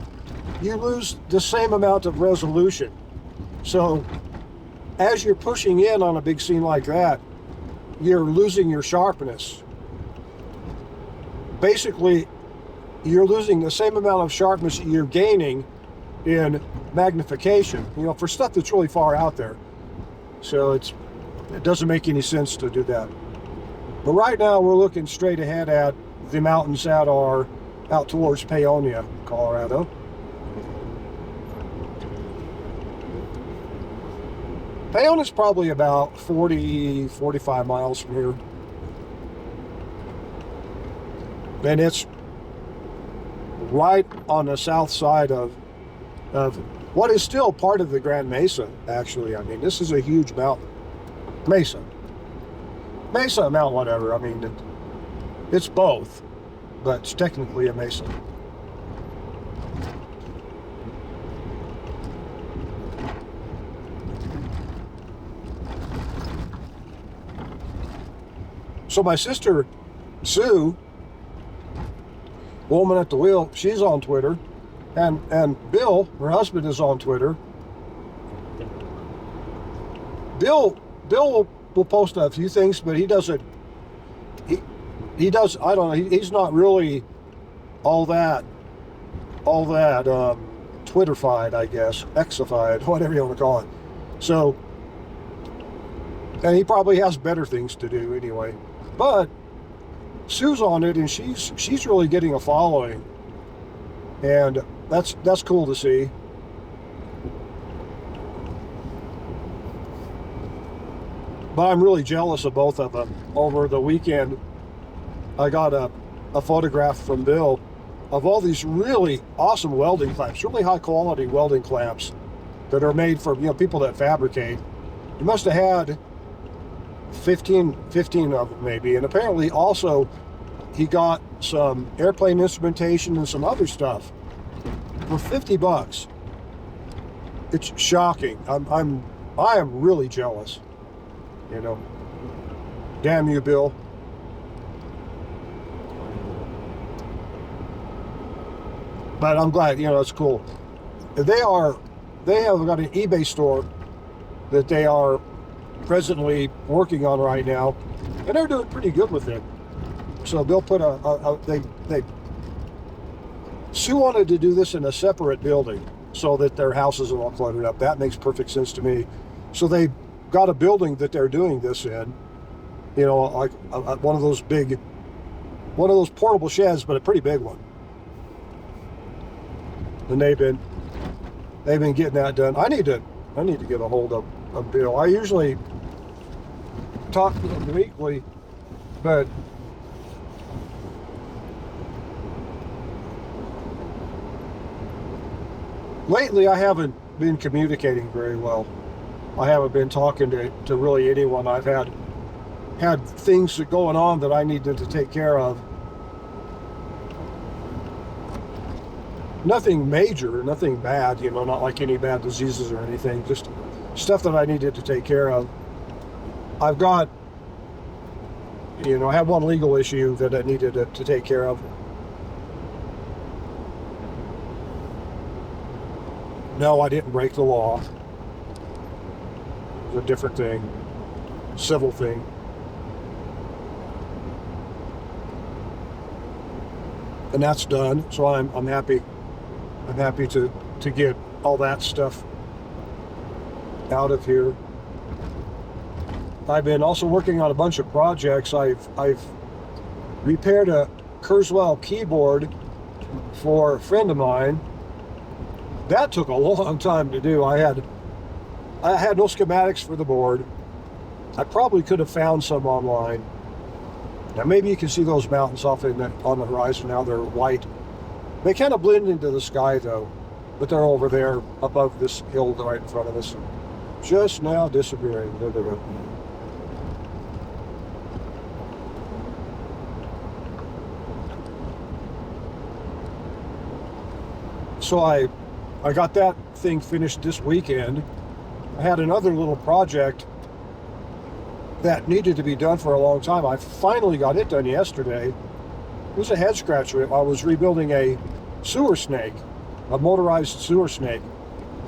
Speaker 1: the same amount of resolution. So as you're pushing in on a big scene like that, you're losing your sharpness. Basically, you're losing the same amount of sharpness you're gaining in magnification, for stuff that's really far out there. So it doesn't make any sense to do that. But right now we're looking straight ahead at the mountains that are out towards Paonia, Colorado. Paonia's probably about 45 miles from here. And it's right on the south side of what is still part of the Grand Mesa, actually. I mean, this is a huge mountain. Mesa, Mount, whatever. I mean, it's both, but it's technically a mesa. So my sister, Sue, woman at the wheel, she's on Twitter, and Bill, her husband, is on Twitter. Bill will post a few things, but he doesn't. He does. I don't know. He's not really all that Twitterfied, I guess, Xified, whatever you want to call it. So, and he probably has better things to do anyway. But Sue's on it, and she's really getting a following, and that's cool to see. But I'm really jealous of both of them. Over the weekend, I got a photograph from Bill of all these really awesome welding clamps, really high quality welding clamps that are made for people that fabricate. He must have had 15 of them maybe, and apparently also he got some airplane instrumentation and some other stuff for $50. It's shocking. I am really jealous. Damn you, Bill. But I'm glad, it's cool. They have got an eBay store that they are presently working on right now, and they're doing pretty good with it. So Bill put Sue wanted to do this in a separate building so that their house isn't all cluttered up. That makes perfect sense to me. So they got a building that they're doing this in, like one of those portable sheds, but a pretty big one. And they've been getting that done. I need to get a hold of Bill. I usually talk to him weekly, but lately I haven't been communicating very well. I haven't been talking to really anyone. I've had things going on that I needed to take care of. Nothing major, nothing bad, not like any bad diseases or anything, just stuff that I needed to take care of. I've got, I had one legal issue that I needed to take care of. No, I didn't break the law. It was a different thing, civil thing. And that's done, so I'm happy. I'm happy to get all that stuff out of here. I've been also working on a bunch of projects. I've repaired a Kurzweil keyboard for a friend of mine. That took a long time to do. I had no schematics for the board. I probably could have found some online. Now maybe you can see those mountains off on the horizon now. They're white. They kind of blend into the sky though, but they're over there above this hill right in front of us. Just now disappearing. There they go. So I got that thing finished this weekend. I had another little project that needed to be done for a long time. I finally got it done yesterday. It was a head scratcher. I was rebuilding a sewer snake, a motorized sewer snake.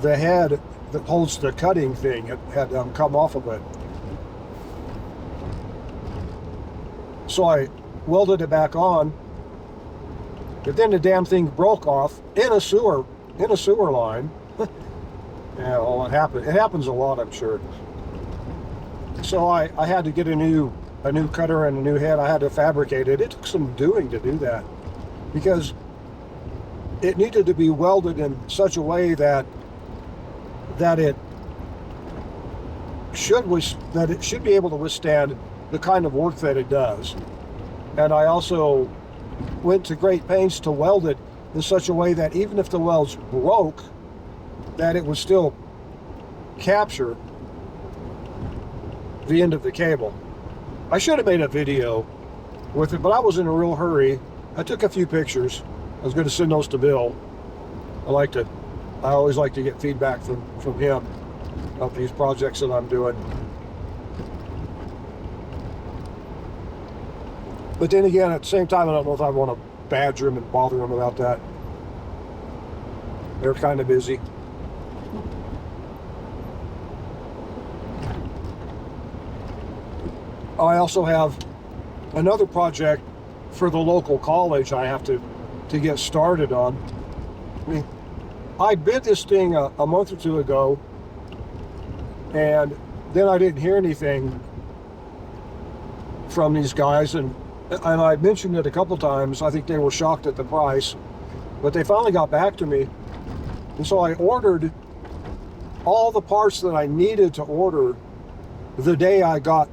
Speaker 1: The head that holds the cutting thing had come off of it. So I welded it back on, but then the damn thing broke off in a sewer line. Yeah, well, it happens a lot, I'm sure. So I had to get a new cutter and a new head. I had to fabricate it. It took some doing to do that because it needed to be welded in such a way that it should be able to withstand the kind of work that it does. And I also went to great pains to weld it in such a way that even if the welds broke, that it would still capture the end of the cable. I should have made a video with it, but I was in a real hurry. I took a few pictures. I was going to send those to Bill. I always like to get feedback from him of these projects that I'm doing. But then again, at the same time, I don't know if I want to badger them and bother them about that. They're kind of busy. I also have another project for the local college I have to get started on. I mean, I bid this thing a month or two ago, and then I didn't hear anything from these guys, and I mentioned it a couple times. I think they were shocked at the price, but they finally got back to me, and so I ordered all the parts that I needed to order the day I got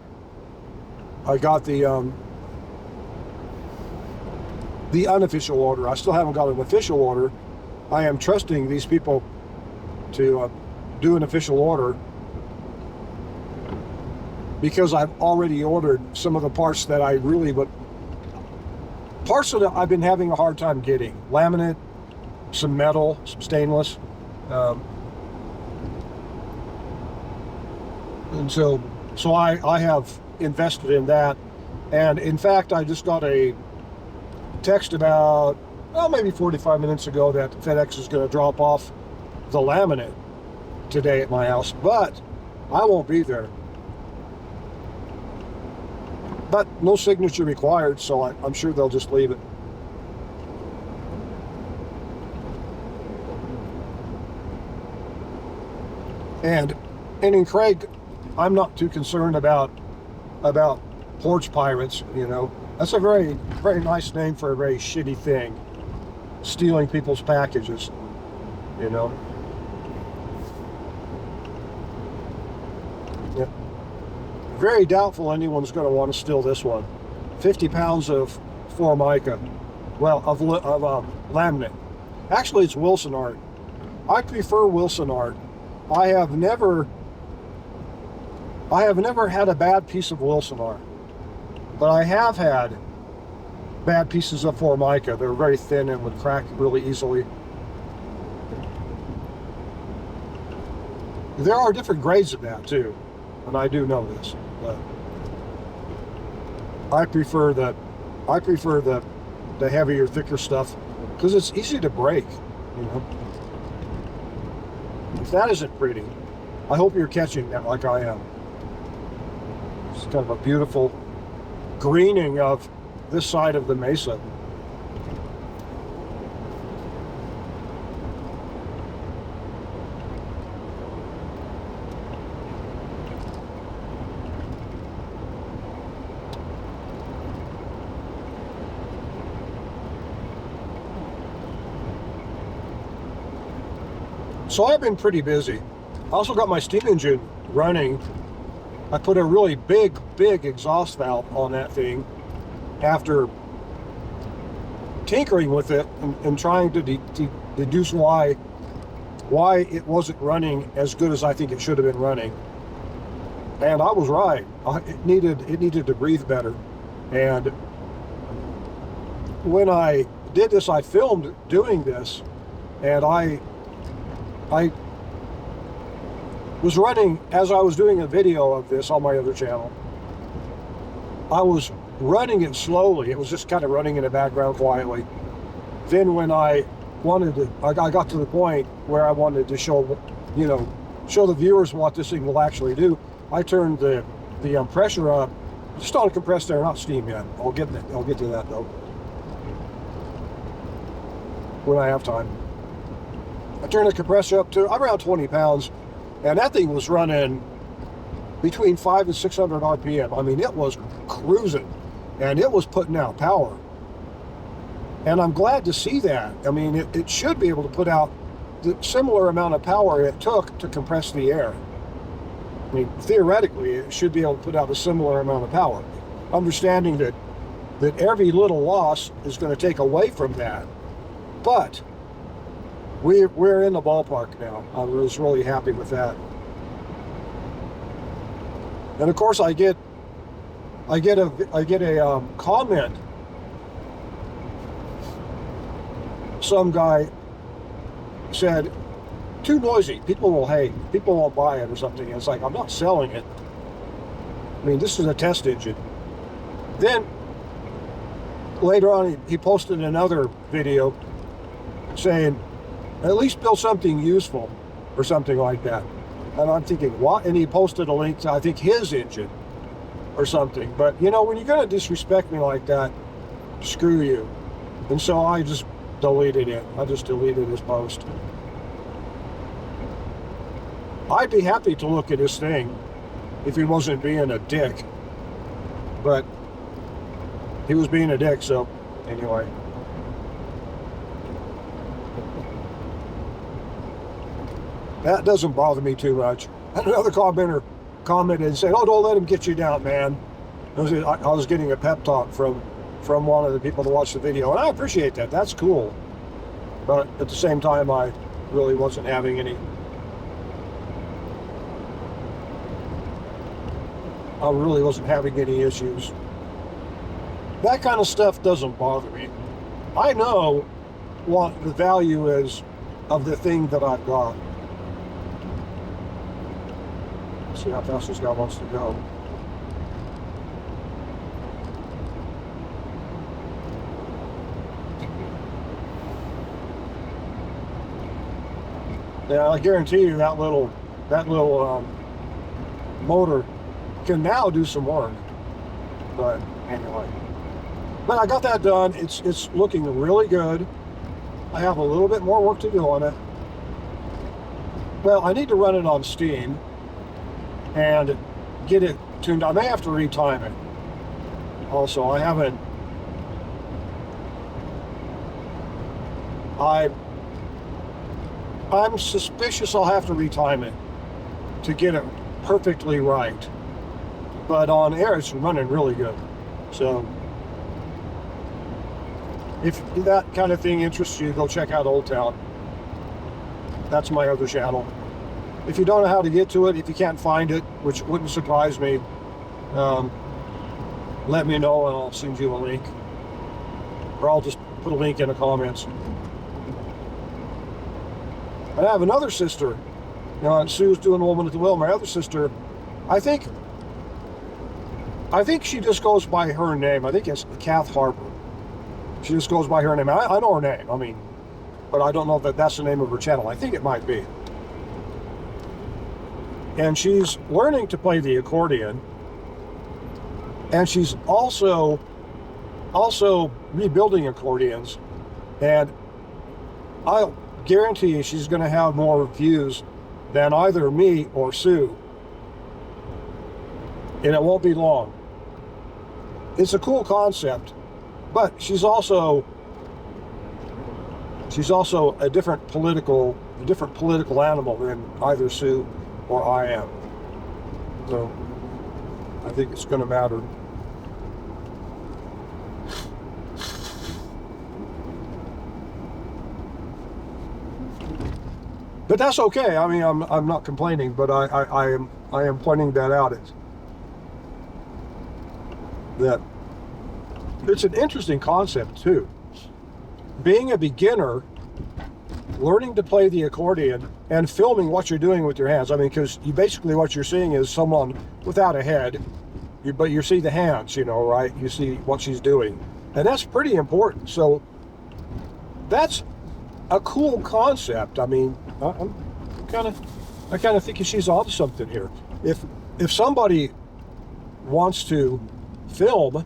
Speaker 1: the unofficial order. I still haven't got an official order. I am trusting these people to do an official order because I've already ordered some of the parts that I really would. Parts that I've been having a hard time getting. Laminate, some metal, some stainless. And so I have invested in that. And in fact, I just got a text about, maybe 45 minutes ago that FedEx is going to drop off the laminate today at my house, but I won't be there. But no signature required, so I'm sure they'll just leave it. And in Craig, I'm not too concerned about porch pirates, you know. That's a very, very nice name for a very shitty thing. Stealing people's packages, you know. Yeah. Very doubtful anyone's going to want to steal this one. 50 pounds of Formica. Well, of laminate. Actually, it's Wilson art. I prefer Wilson art. I have never had a bad piece of Wilson art, but I have had bad pieces of Formica. They're very thin and would crack really easily. There are different grades of that too, and I do know this. But I prefer the heavier, thicker stuff because it's easy to break. You know, if that isn't pretty, I hope you're catching that like I am. It's kind of a beautiful greening of this side of the mesa. So I've been pretty busy. I also got my steam engine running. I put a really big exhaust valve on that thing after tinkering with it and trying to deduce why it wasn't running as good as I think it should have been running. And I was right. It needed to breathe better. And when I did this, I filmed doing this, and I was running, as I was doing a video of this on my other channel, I was running it slowly. It was just kind of running in the background quietly. Then when I got to the point where I wanted to show the viewers what this thing will actually do, I turned the pressure up, just on compressed air, not steam yet. I'll get to that though when I have time. I turned the compressor up to around 20 pounds, and that thing was running between 500 and 600 RPM. I mean, it was cruising, and it was putting out power. And I'm glad to see that. I mean, it should be able to put out the similar amount of power it took to compress the air. I mean, theoretically, it should be able to put out a similar amount of power. Understanding that every little loss is going to take away from that. But we're in the ballpark now. I was really happy with that. And of course, I get a comment. Some guy said, "Too noisy. People will hate. People won't buy it or something." And it's like, I'm not selling it. I mean, this is a test engine. Then later on, he posted another video saying, "At least build something useful," or something like that. And I'm thinking, what? And he posted a link to, I think, his engine or something. But, you know, when you're going to disrespect me like that, screw you. And so I just deleted it. I just deleted his post. I'd be happy to look at his thing if he wasn't being a dick. But he was being a dick, so anyway. That doesn't bother me too much. And another commenter commented and said, "Oh, don't let him get you down, man." I was getting a pep talk from one of the people to watch the video, and I appreciate that. That's cool. But at the same time, I really wasn't having any. I really wasn't having any issues. That kind of stuff doesn't bother me. I know what the value is of the thing that I've got. Let's see how fast this guy wants to go. Yeah, I guarantee you that little motor can now do some work. But anyway, but I got that done. It's looking really good. I have a little bit more work to do on it. Well, I need to run it on Steam and get it tuned. I may have to retime it. Also, I haven't. I'm suspicious I'll have to retime it to get it perfectly right. But on air, it's running really good. So if that kind of thing interests you, go check out Old Town. That's my other channel. If you don't know how to get to it, if you can't find it, which wouldn't surprise me, let me know and I'll send you a link. Or I'll just put a link in the comments. And I have another sister. You know, and Sue's doing Woman at the Wheel. My other sister, I think she just goes by her name. I think it's Kath Harper. She just goes by her name. I know her name. I mean, but I don't know that that's the name of her channel. I think it might be. And she's learning to play the accordion. And she's also rebuilding accordions. And I'll guarantee you she's going to have more views than either me or Sue. And it won't be long. It's a cool concept, but she's also a different political animal than either Sue or I am. So I think it's going to matter. But that's okay. I mean, I'm not complaining, but I am pointing that out. That it's an interesting concept too. Being a beginner, learning to play the accordion and filming what you're doing with your hands. I mean, because you basically what you're seeing is someone without a head, but you see the hands, you know, right? You see what she's doing, and that's pretty important. So that's a cool concept. I mean, I kind of think she's onto something here. If somebody wants to film,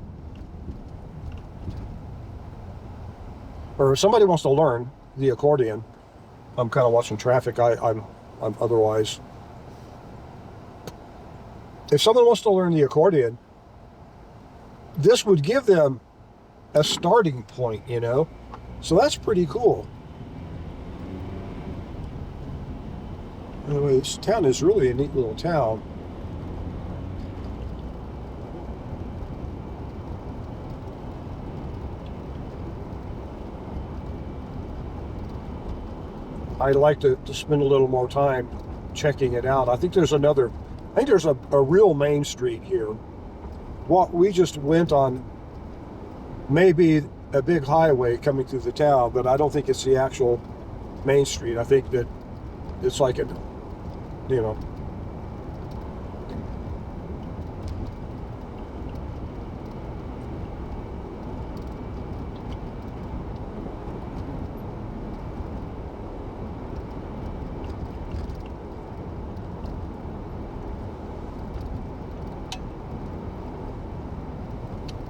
Speaker 1: or if somebody wants to learn the accordion, I'm kind of watching traffic. I'm otherwise. If someone wants to learn the accordion, this would give them a starting point, you know. So that's pretty cool. Anyway, this town is really a neat little town. I'd like to spend a little more time checking it out. I think there's a real main street here. What we just went on maybe a big highway coming through the town, but I don't think it's the actual main street. I think that it's like you know.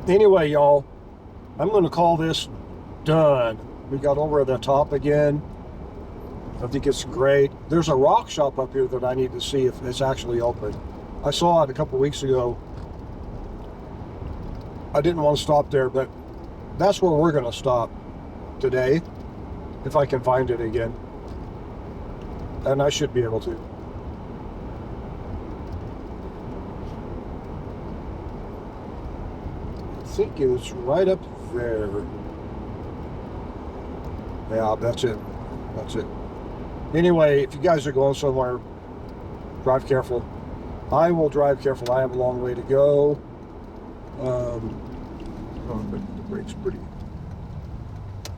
Speaker 1: Anyway, y'all, I'm going to call this done. We got over the top again. I think it's great. There's a rock shop up here that I need to see if it's actually open. I saw it a couple weeks ago. I didn't want to stop there, but that's where we're going to stop today, if I can find it again. And I should be able to. I think it's right up there. Yeah, that's it. That's it. Anyway, if you guys are going somewhere, drive careful. I will drive careful. I have a long way to go. Oh, but the brake's pretty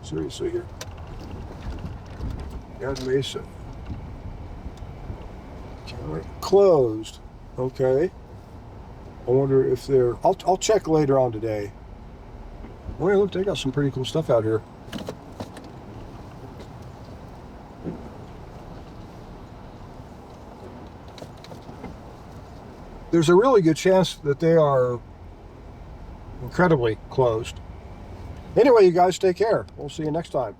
Speaker 1: seriously here. Grand Mesa. Closed. Okay. I wonder if they're... I'll check later on today. Oh yeah, look, they got some pretty cool stuff out here. There's a really good chance that they are incredibly closed. Anyway, you guys take care. We'll see you next time.